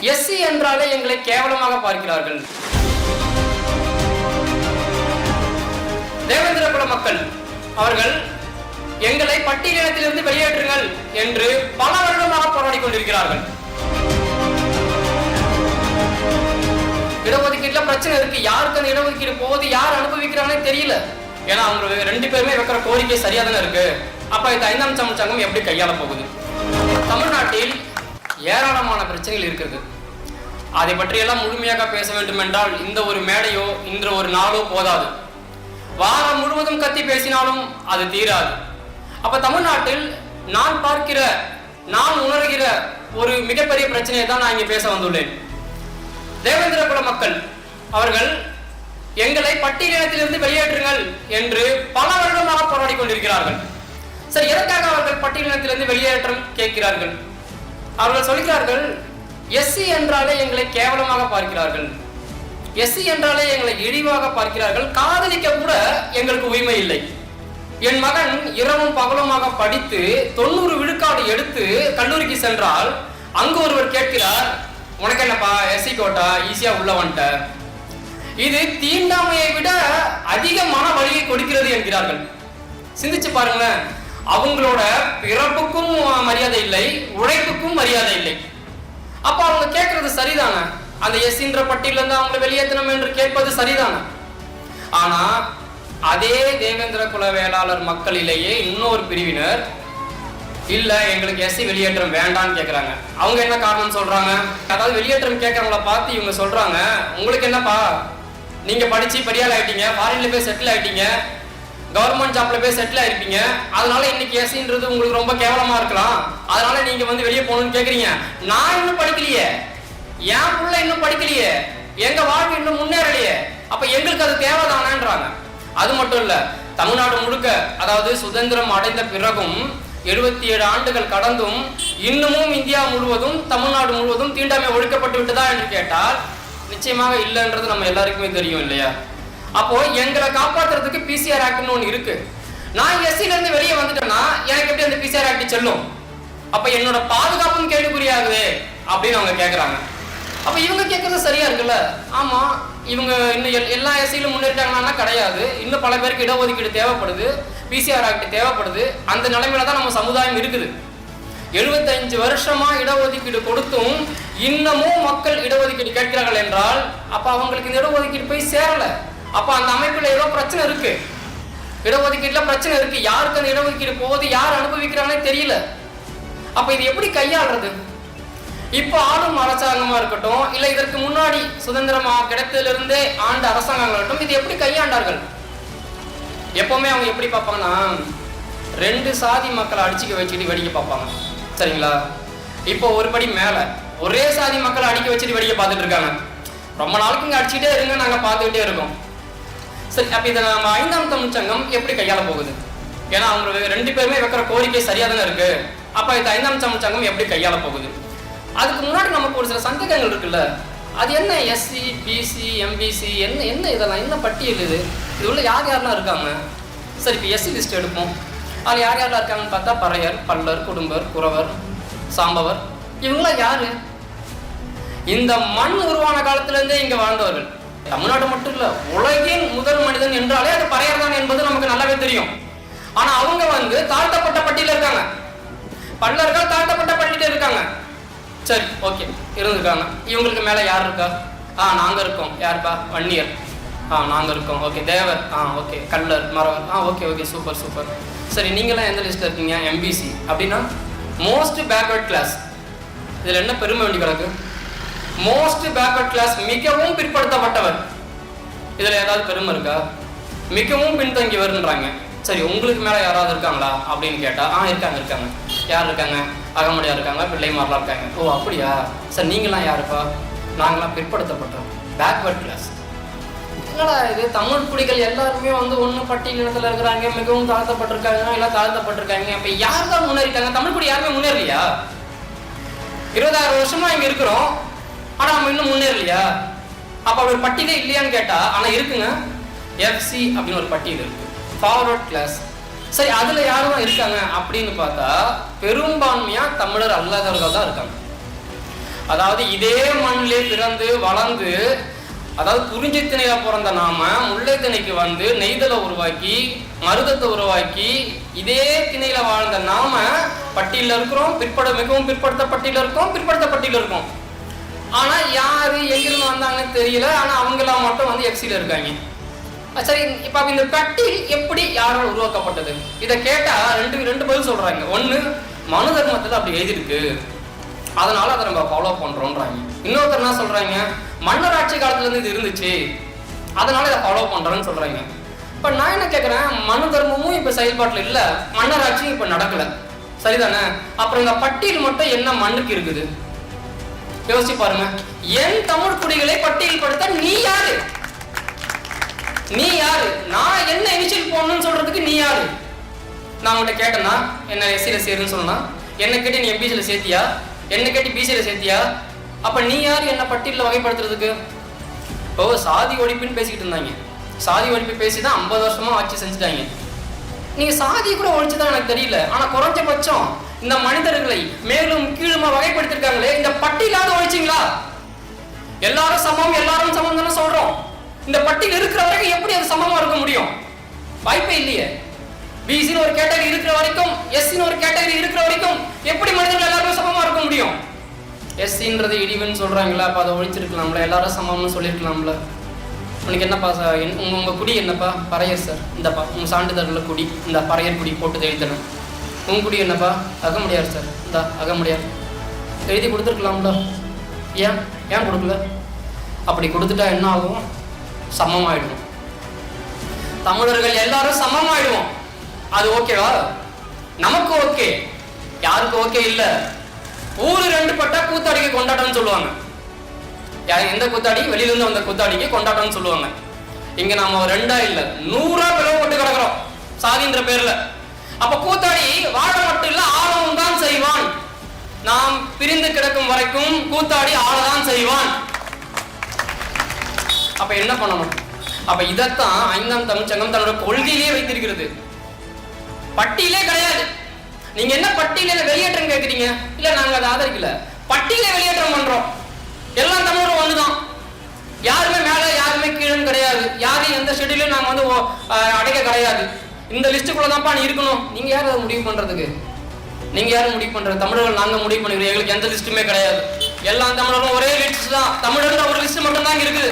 SC என்றாலே எங்களை கேவலமாக பார்க்கிறார்கள். தேவேந்திர குல மக்கள் அவர்கள் எங்களை பட்டியலினத்திலிருந்து வெளியேற்றுங்கள் என்று பல வருடமாக போராடி கொண்டிருக்கிறார்கள். இடஒதுக்கீட்டுல பிரச்சனை இருக்கு. யாருக்கு அந்த இடஒதுக்கீடு போகுது, யார் அனுபவிக்கிறானே தெரியல. ஏன்னா அவங்க ரெண்டு பேருமே வைக்கிற கோரிக்கை சரியா தானே இருக்கு. அப்ப இந்த 5ஆம் தமிழ் சங்கம் எப்படி கையாள போகுது? தமிழ்நாட்டில் ஏராளமான பிரச்சனைகள் இருக்கிறது. அதை பற்றியெல்லாம் முழுமையாக பேச வேண்டும் என்றால் இந்த ஒரு மேடையோ இன்று ஒரு நாளோ போதாது. வாரம் முழுவதும் கத்தி பேசினாலும் அது தீராது. அப்ப தமிழ்நாட்டில் நான் பார்க்கிற, நான் உணர்கிற ஒரு மிகப்பெரிய பிரச்சனையை தான் நான் இங்கே பேச வந்துள்ளேன். தேவேந்திர குல மக்கள் அவர்கள் எங்களை பட்டியலினத்திலிருந்து வெளியேற்றுங்கள் என்று பல வருடமாக போராடி கொண்டிருக்கிறார்கள். சரி, எதற்காக அவர்கள் பட்டியலினத்திலிருந்து வெளியேற்றம் கேட்கிறார்கள்? அவர்கள் சொல்கிறார்கள், எஸ்சி என்றாலே எங்களை கேவலமாக பார்க்கிறார்கள், எஸ்சி என்றாலே எங்களை இழிவாக பார்க்கிறார்கள், காதலிக்க கூட எங்களுக்கு உரிமை இல்லை. என் மகன் இரவும் பகலுமாக படித்து 90 விழுக்காடு எடுத்து கல்லூரிக்கு சென்றால் அங்கு ஒருவர் கேட்கிறார், உனக்கு என்னப்பா எஸ்சி கோட்டா, ஈஸியா உள்ள வந்துட்ட. இது தீண்டாமையை விட அதிக மன வலியை கொடுக்கிறது என்கிறார்கள். சிந்திச்சு பாருங்களேன். அவங்களோட பிறப்புக்கும் மரியாதை இல்லை, உழைப்புக்கும் மரியாதை இல்லை. அப்ப அவங்க கேட்கறது சரிதானே? அந்த எஸ்ன்ற பட்டியல இருந்து அவங்களை வெளியேற்றணும் என்று கேட்பது சரிதானே? ஆனா அதே தேவேந்திர குல வேளாளர் மக்களிலேயே இன்னொரு பிரிவினர் இல்ல, எங்களுக்கு எஸ்சி வெளியேற்றம் வேண்டான்னு கேட்கறாங்க. அவங்க என்ன காரணம் சொல்றாங்க? அதாவது வெளியேற்றம் கேட்கறவங்கள பார்த்து இவங்க சொல்றாங்க, உங்களுக்கு என்னப்பா, நீங்க படிச்சு பெரியாள் ஆயிட்டீங்க, ஃபாரின்ல போய் செட்டில் ஆயிட்டீங்க, கவர்மெண்ட் ஜாப்ல போய் செட்டில் ஆயிருப்பீங்க, அதனால இன்னைக்கு எஸ்சின்றது உங்களுக்கு ரொம்ப கேவலமா இருக்கலாம், அதனால நீங்க வந்து வெளியே போகணும்னு கேக்குறீங்க. நான் இன்னும் படிக்கலையே, என் புள்ள இன்னும் படிக்கலையே, எங்க வாழ்க்கை இன்னும் முன்னேறலையே, அப்ப எங்களுக்கு அது தேவைதானேன்றாங்க. அது மட்டும் இல்ல, தமிழ்நாடு முழுக்க, அதாவது சுதந்திரம் அடைந்த பிறகும் 77 ஆண்டுகள் கடந்தும் இன்னமும் இந்தியா முழுவதும், தமிழ்நாடு முழுவதும் தீண்டாமை ஒழிக்கப்பட்டு விட்டதா என்று கேட்டால் நிச்சயமாக இல்லைன்றது நம்ம எல்லாருக்குமே தெரியும் இல்லையா? அப்போ எங்களை காப்பாற்றுறதுக்கு பிசிஆர் ஆக்ட்னு ஒன்று இருக்கு. நான் எஸ்சில இருந்து வெளியே வந்துட்டேன்னா எனக்கு எப்படி அந்த பிசிஆர் ஆக்ட் செல்லும்? அப்ப என்னோட பாதுகாப்பும் கேள்விக்குறியாகுது அப்படின்னு அவங்க கேட்கறாங்க. அப்ப இவங்க கேட்கறது சரியா இருக்குல்ல? ஆமா, இவங்க இன்னும் எல்லா எஸ்சியிலும் முன்னேறிட்டாங்கன்னா கிடையாது. இன்னும் பல பேருக்கு இடஒதுக்கீடு தேவைப்படுது, பிசிஆர் ஆக்ட் தேவைப்படுது. அந்த நிலைமையில தான் நம்ம சமுதாயம் இருக்குது. 75 வருஷமா இடஒதுக்கீடு கொடுத்தும் இன்னமும் மக்கள் இடஒதுக்கீடு கேட்கிறார்கள் என்றால் அப்ப அவங்களுக்கு இந்த இடஒதுக்கீடு போய் சேரல. அப்ப அந்த அமைப்புல ஏதோ பிரச்சனை இருக்கு, இடஒதுக்கீட்டுல பிரச்சனை இருக்கு. யாருக்கு அந்த இடஒதுக்கீடு போகுது, யார் அனுபவிக்கிறானே தெரியல. அப்ப இது எப்படி கையாளுறது? இப்ப ஆளும் அரசாங்கமா இருக்கட்டும், இல்ல இதற்கு முன்னாடி சுதந்திரமா கிடைத்ததிலிருந்தே ஆண்ட அரசாங்கங்கள் இருக்கட்டும், இது எப்படி கையாண்டார்கள்? எப்பவுமே அவங்க எப்படி பார்ப்பாங்கன்னா, 2 சாதி மக்களை அடிச்சுக்க வச்சுட்டு வெடிக்க பார்ப்பாங்க. சரிங்களா? இப்போ ஒரு படி மேல ஒரே சாதி மக்களை அடிக்க வச்சுட்டு வெடிக்க பார்த்துட்டு இருக்காங்க. ரொம்ப நாளுக்கு இங்க அடிச்சுட்டே இருங்க, நாங்க பார்த்துக்கிட்டே இருக்கோம். சரி, அப்ப இதை நம்ம 5ஆம் தமிழ் சங்கம் எப்படி கையாள போகுது? ஏன்னா அவங்க 2 பேருமே வைக்கிற கோரிக்கை சரியா தானே இருக்கு. அப்ப இந்த 5ஆம் தமிழ் சங்கம் எப்படி கையாள போகுது? அதுக்கு முன்னாடி நமக்கு ஒரு சில சந்தேகங்கள் இருக்குல்ல. அது என்ன எஸ்சி, பிசி, எம்பிசி, என்ன என்ன இதெல்லாம் என்ன பட்டியல் இது? இது உள்ள யார் யாரெல்லாம் இருக்காங்க? சரி, இப்போ எஸ்சி லிஸ்ட் எடுப்போம். அதில் யார் யாரெல்லாம் இருக்காங்கன்னு பார்த்தா பறையர், பல்லர், குடும்பர், குறவர், சாம்பவர், இவங்களாம் யாரு? இந்த மண் உருவான காலத்திலிருந்தே இங்க வாழ்ந்தவர்கள். தமிழ்நாடு மட்டும் இல்ல, உலகின் முதல் மனிதன் என்றாலே அது பறையர் தான் என்பது நமக்கு நல்லாவே தெரியும். ஆனா அவங்க வந்து தாழ்த்தப்பட்ட பட்டியல இருக்காங்க. பல்லர்கள் தாழ்த்தப்பட்ட பட்டியல இருக்காங்க. சரி, ஓகே, இருந்திருக்காங்க. இவங்களுக்கு மேல யார் இருக்கா? நாங்க இருக்கோம். யாருப்பா? வன்னியர். நாங்க இருக்கோம். ஓகே. தேவர். ஓகே. கல்லர், மறவர். Okay okay, super super. சரி, நீங்களாம் எந்த லிஸ்ட்ல இருக்கீங்க? எம்பிசி. அப்படின்னா மோஸ்ட் பேக்வர்ட் கிளாஸ். இதுல என்ன பெருமை வேண்டி கிடக்கு? மோஸ்ட் பேக்வர்ட் கிளாஸ், மிகவும் பிற்படுத்தப்பட்டவர். இதுல ஏதாவது பெருமை இருக்கா? மிகவும் பின்தங்கியவர்ன்றாங்க. சரி, உங்களுக்கு மேல யாராவது இருக்காங்களா அப்படின்னு கேட்டா இருக்காங்க இருக்காங்க. யார் இருக்காங்க? அகமுடியார் இருக்காங்க, பிள்ளைமாரெலாம் இருக்காங்க. ஓ அப்படியா? சார், நீங்களாம் யாருப்பா? நாங்களாம் பிற்படுத்தப்பட்டோம், பேக்வர்ட் கிளாஸ். என்னடா இது? தமிழ் குடிகள் எல்லாருமே வந்து ஒன்று பட்டியலினத்தில் இருக்கிறாங்க, மிகவும் தாழ்த்தப்பட்டிருக்காங்க, எல்லாம் தாழ்த்தப்பட்டிருக்காங்க. அப்போ யார் தான் முன்னேறிட்டாங்க? தமிழ் குடி யாருமே முன்னேறலையா? 20,000 வருஷமா இங்கே இருக்கிறோம், ஆனால் நம்ம இன்னும் முன்னேறலையா? அப்போ ஒரு பட்டியலே இல்லையான்னு கேட்டா ஆனால் இருக்குங்க. எஃப்சி அப்படின்னு ஒரு பட்டியல் இருக்கு, ஃபார்வர்ட் கிளாஸ். சரி, அதுல யாரும் இருக்காங்க அப்படின்னு பார்த்தா பெரும்பான்மையா தமிழர் அல்லாதவர்கள் தான் இருக்காங்க. அதாவது இதே மண்ணிலே பிறந்து வளர்ந்து, அதாவது குறிஞ்சி திணையில பிறந்த நாம முல்லை திணைக்கு வந்து நெய்தலை உருவாக்கி மருதத்தை உருவாக்கி இதே திணையில வாழ்ந்த நாம பட்டியல இருக்கிறோம், மிகவும் பிற்படுத்தப்பட்டியல இருக்கோம். ஆனா யாரு எங்கிருந்து வந்தாங்கன்னு தெரியல. ஆனா அவங்களாம் மட்டும் வந்து எஃப்சில இருக்காங்க. சரி, இப்ப இந்த பட்டியல் எப்படி யாரால் உருவாக்கப்பட்டது? இதை கேட்டா ரெண்டு பதில் சொல்றாங்க. ஒண்ணு, மனு தர்மத்துல அப்படி எழுதிருக்கு, அதனால அதை நம்ம ஃபாலோ பண்றோம்ன்றாங்க. இன்னொருத்தர் என்ன சொல்றாங்க, மன்னர் ஆட்சி காலத்துல இருந்து இது இருந்துச்சு, அதனால இதை ஃபாலோ பண்றோம்னு சொல்றாங்க. இப்ப நான் என்ன கேட்கிறேன், மனு தர்மமும் இப்ப செயல்பாட்டுல இல்ல, மன்னர் ஆட்சியும் இப்ப நடக்கல, சரிதானே? அப்புறம் இந்த பட்டியல் மட்டும் என்ன மண்ணுக்கு இருக்குது? யோசிச்சு பாருங்க. என் தமிழ் குடிகளை பட்டியல் படுத்த நீ யாரு? நான் என்ன இனிஷியல் போடணும்னு சொல்றதுக்கு நீ யாரு? நான் உங்கள்கிட்ட கேட்டேன்னா என்ன எஸ்சியில சேருன்னு சொன்னா, என்ன கேட்டு நீ எம்பிசியில சேர்த்தியா, என்ன கேட்டு பிசியில சேர்த்தியா? அப்ப நீ யார் என்ன பட்டியலில் வகைப்படுத்துறதுக்கு? இப்போ சாதி ஒழிப்புன்னு பேசிக்கிட்டு இருந்தாங்க. சாதி ஒழிப்பு பேசிதான் 50 வருஷமா ஆட்சி செஞ்சுட்டாங்க. நீங்க சாதியை கூட ஒழிச்சுதான் எனக்கு தெரியல. ஆனா குறைஞ்சபட்சம் இந்த மனிதர்களை மேலும் கீழுமா வகைப்படுத்திருக்காங்களே, இந்த பட்டியலாவது ஒழிச்சிங்களா? எல்லாரும் சமம் தானே சொல்றோம். இந்த பட்டியல் இருக்கிற வரைக்கும் எப்படி அது சமமா இருக்க முடியும்? வாய்ப்பே இல்லையே. பிசின்னு ஒரு கேட்டகரி இருக்கிற வரைக்கும், எஸ்சின்னு ஒரு கேட்டகரி இருக்கிற வரைக்கும் எப்படி மனிதர்கள் எல்லாரும் சமமா இருக்க முடியும்? எஸ்சின்றது இடிவுன்னு சொல்றாங்களா, அப்ப அதை ஒழிச்சிருக்கலாம்ல, எல்லாரும் சமம்னு சொல்லியிருக்கலாம்ல. உனக்கு என்னப்பா உங்க குடி என்னப்பா? பறையர் சார். இந்தப்பா உங்க சான்றிதழ்ல குடி, இந்த பறையர் குடி போட்டு எழுதித்தரேன். உங்க குடி என்னப்பா? அகமுடியார் சார். இந்த அகமுடியார் எழுதி கொடுத்துருக்கலாம்ல. ஏன் கொடுக்கல? அப்படி கொடுத்துட்டா என்ன ஆகும்? சமமாயிடுவோம். தமிழர்கள் எல்லாரும் சமமாயிடுவோம். அது ஓகேவா? நமக்கு ஓகே, யாருக்கு ஓகே இல்ல. ஊரு 2 பட்டா கூத்தாடிக்கு கொண்டாட்டம்னு சொல்லுவாங்க. எந்த கூத்தாடி? வெளியில இருந்து வந்த கூத்தாடிக்கு கொண்டாட்டம்னு சொல்லுவாங்க. இங்க நாம 2 இல்ல 100 பிளவுபட்டு கிடக்கிறோம் சாதின்ற பேர்ல. அப்ப கூத்தாடி வாழ மட்டும் இல்ல, ஆழவும் தான் செய்வான். நாம் பிரிந்து கிடக்கும் வரைக்கும் கூத்தாடி ஆளதான் செய்வான். அப்ப என்ன பண்ணணும்? அப்ப இதத்தான் 5ஆம் தமிழ்ச்சங்கம் தன்னோட கொள்கையிலே வைத்திருக்கிறது. பட்டியலே கிடையாது. நீங்க என்ன பட்டியல வெளியேற்றம் கேட்குறீங்க? இல்ல நாங்க அதை ஆதரிக்கல, பட்டியலை வெளியேற்றம் பண்றோம். எல்லா தமிழரும் ஒண்ணுதான், யாருமே மேல யாருமே கீழே கிடையாது, யாரையும் எந்த ஷெட்யூலையும் நாங்க வந்து அடைக்க கிடையாது. இந்த லிஸ்டுக்குள்ளதான்ப்பா நீ இருக்கணும். நீங்க யாரும் அதை முடிவு பண்றதுக்கு? நீங்க யாரும் முடிவு பண்றது? தமிழர்கள் நாங்க முடிவு பண்ணிக்கிறோம். எங்களுக்கு எந்த லிஸ்ட்டுமே கிடையாது. எல்லா தமிழர்களும் ஒரே லிஸ்ட் தான். தமிழர்கள் ஒரு லிஸ்ட் மட்டும் தான் இருக்குது.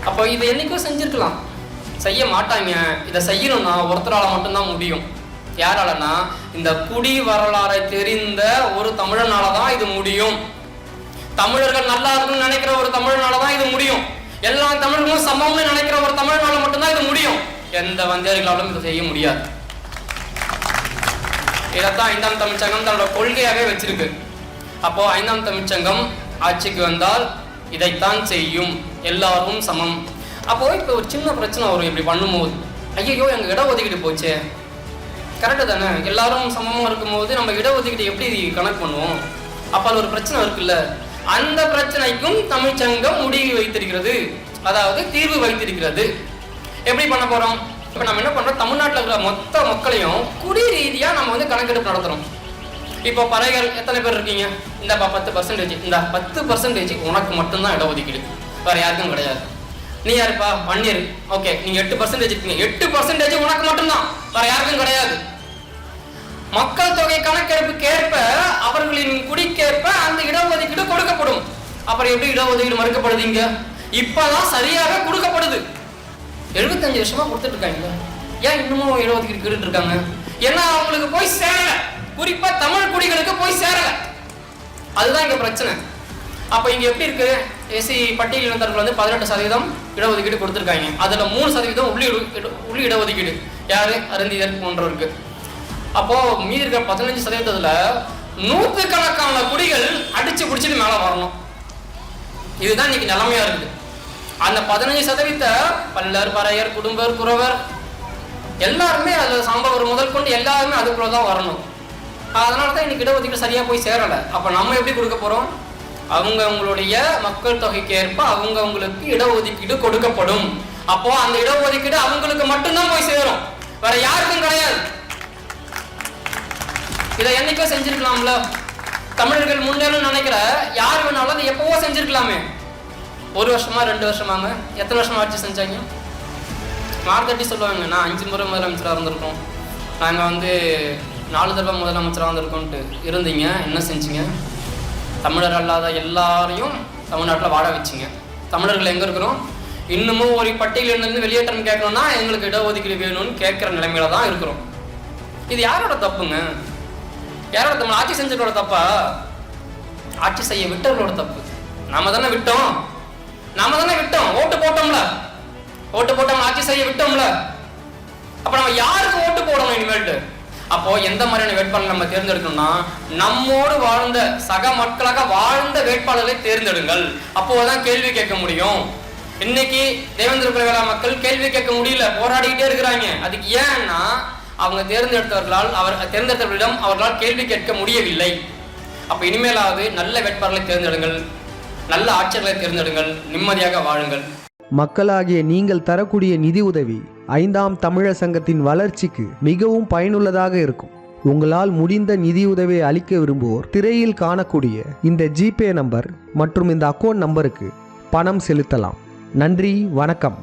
அப்போ இதை என்னைக்கும் செஞ்சிருக்கலாம், செய்ய மாட்டாங்க. இதை செய்யணும்னா ஒருத்தரால மட்டும்தான் முடியும். யாராலனா இந்த குடி வரலாறை தெரிந்த ஒரு தமிழனால தான் இது முடியும். தமிழர்கள் நல்லா இருக்குன்னு நினைக்கிற ஒரு தமிழனால தான் இது முடியும். எல்லா தமிழர்களும் சமம்னு நினைக்கிற ஒரு தமிழனால மட்டும்தான் இது முடியும். எந்த வந்தியர்களாலும் இதை செய்ய முடியாது. இதைத்தான் 5ஆம் தமிழ்ச்சங்கம் தன்னோட கொள்கையாகவே வச்சிருக்கு. அப்போ 5ஆம் தமிழ்ச்சங்கம் ஆட்சிக்கு வந்தால் இதைத்தான் செய்யும், எல்லாரும் சமம். அப்போ இப்போ ஒரு சின்ன பிரச்சனை வரும். இப்படி பண்ணும்போது ஐயோ எங்க இடஒதுக்கீடு போச்சே, கரெக்டு தானே? எல்லாரும் சமமாக இருக்கும்போது நம்ம இடஒதுக்கீடு எப்படி கணக்கு பண்ணுவோம்? அப்போ அது ஒரு பிரச்சனை இருக்குல்ல. அந்த பிரச்சனைக்கும் தமிழ்ச்சங்கம் முடிவு வைத்திருக்கிறது, அதாவது தீர்வு வைத்திருக்கிறது. எப்படி பண்ண போறோம்? இப்போ நம்ம என்ன பண்றோம், தமிழ்நாட்டில் இருக்கிற மொத்த மக்களையும் குடி ரீதியா நம்ம வந்து கணக்கெடுப்பு நடத்துறோம். இப்போ பறைகள் எத்தனை பேர் இருக்கீங்க? இந்த 10%, இந்த 10% உனக்கு மட்டும்தான் இடஒதுக்கீடு, வேற யாருக்கும் கிடையாது. நீ யாருப்பா? வன்னியர். ஓகே, நீங்க 8% இருக்கீங்க, 8% உனக்கு மட்டும்தான், வேற யாருக்கும் கிடையாது. மக்கள் தொகை கணக்கெடுப்புக்கு ஏற்ப அவர்களின் குடிக்கேற்ப அந்த இடஒதுக்கீடு கொடுக்கப்படும். அப்புறம் எப்படி இடஒதுக்கீடு மறுக்கப்படுதுங்க? இப்பதான் சரியாக கொடுக்கப்படுது. 75 வருஷமா கொடுத்துட்டு இருக்காங்க. ஏன் இன்னமும் இடஒதுக்கீடு கேட்டுட்டு இருக்காங்க? ஏன்னா அவங்களுக்கு போய் சேரல, குறிப்பா தமிழ் குடிகளுக்கு போய் சேரல. அதுதான் இங்க பிரச்சனை. அப்ப இங்க எப்படி இருக்கு? எஸ்சி பட்டியல் இனத்தவர்கள் வந்து 18% இடஒதுக்கீடு கொடுத்துருக்காங்க. அதுல 3% உள்ளி இடஒதுக்கீடு யாரு? அருந்திதர் போன்றவருக்கு. அப்போ மீதி இருக்கிற 15%த்துல 100கணக்கான குடிகள் அடிச்சு பிடிச்சிட்டு மேல வரணும். இதுதான் இன்னைக்கு நிலைமையா இருக்குது. அந்த 15% பல்லர், பறையர், குடும்பர், குறவர் எல்லாருமே அதுல சாம்பவர் முதல் கொண்டு எல்லாருமே அதுக்குள்ளதான் வரணும். அதனாலதான் இன்னைக்கு இடஒதுக்கீடு சரியா போய் சேரல. அப்ப நம்ம எப்படி கொடுக்க போறோம்? அவங்களுடைய மக்கள் தொகைக்கு ஏற்ப அவங்களுக்கு இடஒதுக்கீடு கொடுக்கப்படும். அப்போ அந்த இடஒதுக்கீடு அவங்களுக்கு மட்டும்தான் போய் சேரும், வேற யாருக்கும் கிடையாது. இதை என்னைக்கோ செஞ்சிருக்கலாம்ல. தமிழர்கள் முன்னேறும் நினைக்கிற யார் வேணாலும் அதை எப்பவோ செஞ்சிருக்கலாமே. 1 வருஷமா 2 வருஷமாங்க, எத்தனை வருஷமா ஆட்சி செஞ்சாங்க? மார்த்தட்டி சொல்லுவாங்க, நான் 5 முறை முதலமைச்சராக இருந்திருக்கோம், நாங்கள் 4 தடவை முதலமைச்சராக இருந்திருக்கோன்ட்டு. இருந்தீங்க, என்ன செஞ்சீங்க? தமிழர் அல்லாத எல்லாரையும் தமிழ்நாட்டில் வாழ வச்சிங்க. தமிழர்கள் எங்கே இருக்கிறோம்? இன்னமும் ஒரு பட்டியலிருந்து வெளியேற்றம் கேட்கணும்னா எங்களுக்கு இடஒதுக்கீடு வேணும்னு கேட்குற நிலைமையில தான் இருக்கிறோம். இது யாரோட தப்புங்க? யாரோட தப்பு? ஆட்சி செஞ்சவங்களோட தப்பா? ஆட்சி செய்ய விட்டவர்களோட தப்பு. நாம தானே விட்டோம். ஓட்டு போட்டோம்ல, ஆட்சி செய்ய விட்டோம்ல. அப்ப நம்ம யாருக்கு ஓட்டு போடணும் இனிமேல்ட்டு? அப்போ எந்த மாதிரியான வேட்பாளர் நம்ம தேர்ந்தெடுக்கணும்னா, நம்மோடு வாழ்ந்த சக மக்களாக வாழ்ந்த வேட்பாளர்களை தேர்ந்தெடுங்கள். அப்போதான் கேள்வி கேட்க முடியும். இன்னைக்கு தேவேந்திர குலவேலா மக்கள் கேள்வி கேட்க முடியல, போராடிக்கிட்டே இருக்கிறாங்க. அதுக்கு ஏன்னா அவங்க தேர்ந்தெடுத்தவர்களிடம் அவர்களால் கேள்வி கேட்க முடியவில்லை. அப்ப இனிமேலாவது நல்ல வேட்பாளர்களை தேர்ந்தெடுங்கள், நல்ல ஆட்சியர்களை தேர்ந்தெடுங்கள், நிம்மதியாக வாழுங்கள். மக்களாகிய நீங்கள் தரக்கூடிய நிதி உதவி 5ஆம் தமிழர் சங்கத்தின் வளர்ச்சிக்கு மிகவும் பயனுள்ளதாக இருக்கும். உங்களால் முடிந்த நிதியுதவியை அளிக்க விரும்புவோர் திரையில் காணக்கூடிய இந்த ஜிபே நம்பர் மற்றும் இந்த அக்கௌண்ட் நம்பருக்கு பணம் செலுத்தலாம். நன்றி, வணக்கம்.